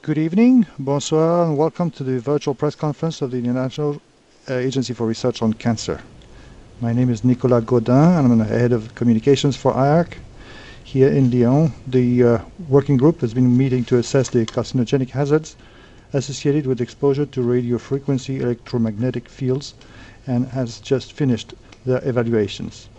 Good evening, bonsoir, and welcome to the virtual press conference of the International Agency for Research on Cancer. My name is Nicolas Gaudin, and I'm the head of communications for IARC here in Lyon. The working group has been meeting to assess the carcinogenic hazards associated with exposure to radio frequency electromagnetic fields and has just finished their evaluations.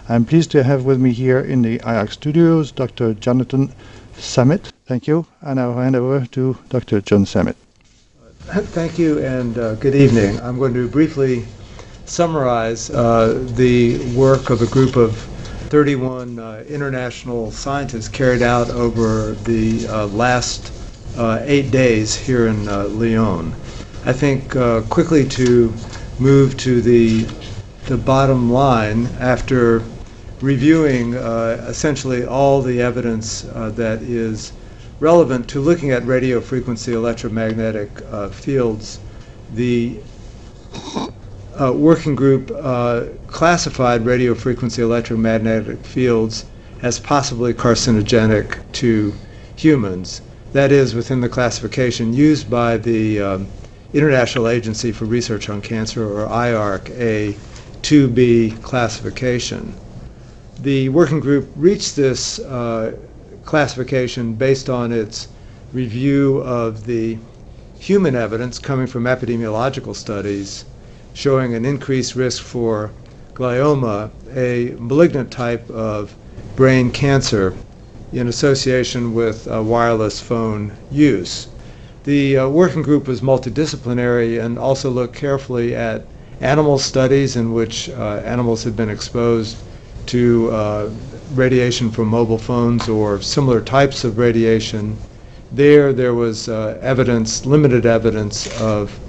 I'm pleased to have with me here in the IARC studios Dr. Jonathan Sammet. Thank you, and I'll hand over to Dr. John Sammet. Thank you, and good evening. I'm going to briefly summarize the work of a group of 31 international scientists carried out over the last 8 days here in Lyon. I think quickly to move to the bottom line after reviewing essentially all the evidence that is relevant to looking at radio frequency electromagnetic fields. The working group classified radio frequency electromagnetic fields as possibly carcinogenic to humans. That is within the classification used by the International Agency for Research on Cancer, or IARC, a 2B classification. The working group reached this classification based on its review of the human evidence coming from epidemiological studies showing an increased risk for glioma, a malignant type of brain cancer, in association with wireless phone use. The working group was multidisciplinary and also looked carefully at animal studies in which animals had been exposed to radiation from mobile phones or similar types of radiation. There was evidence, limited evidence, of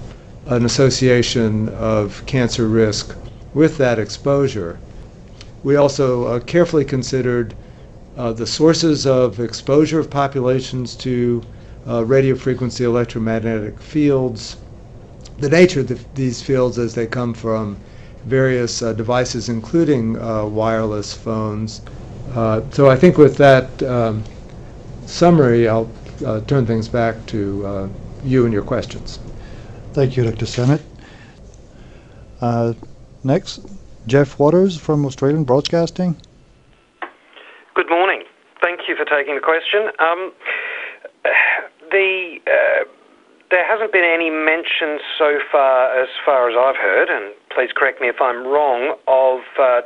an association of cancer risk with that exposure. We also carefully considered the sources of exposure of populations to radio frequency electromagnetic fields, the nature of these fields as they come from various devices, including wireless phones. So I think with that summary, I'll turn things back to you and your questions. Thank you, Dr. Sammet. Next, Jeff Waters from Australian Broadcasting. Good morning. Thank you for taking the question. There hasn't been any mention so far as I've heard, and please correct me if I'm wrong, of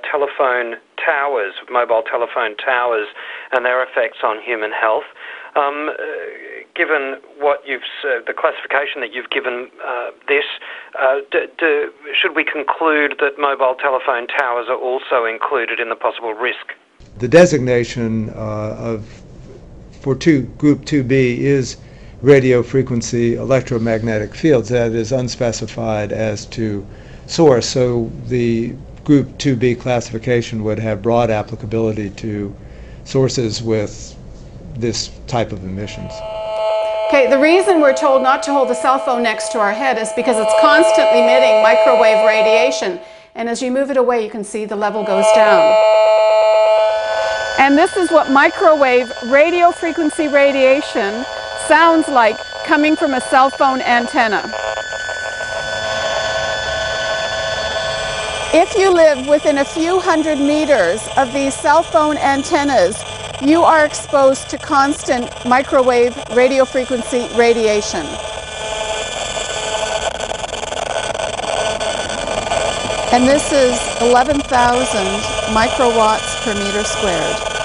telephone towers, mobile telephone towers, and their effects on human health. Given what the classification that you've given should we conclude that mobile telephone towers are also included in the possible risk? The designation for Group 2B is radio frequency electromagnetic fields. That is unspecified as to source, so the Group 2B classification would have broad applicability to sources with this type of emissions. Okay, the reason we're told not to hold the cell phone next to our head is because it's constantly emitting microwave radiation, and as you move it away you can see the level goes down. And this is what microwave radio frequency radiation sounds like coming from a cell phone antenna. If you live within a few hundred meters of these cell phone antennas, you are exposed to constant microwave radio frequency radiation. And this is 11,000 microwatts per meter squared.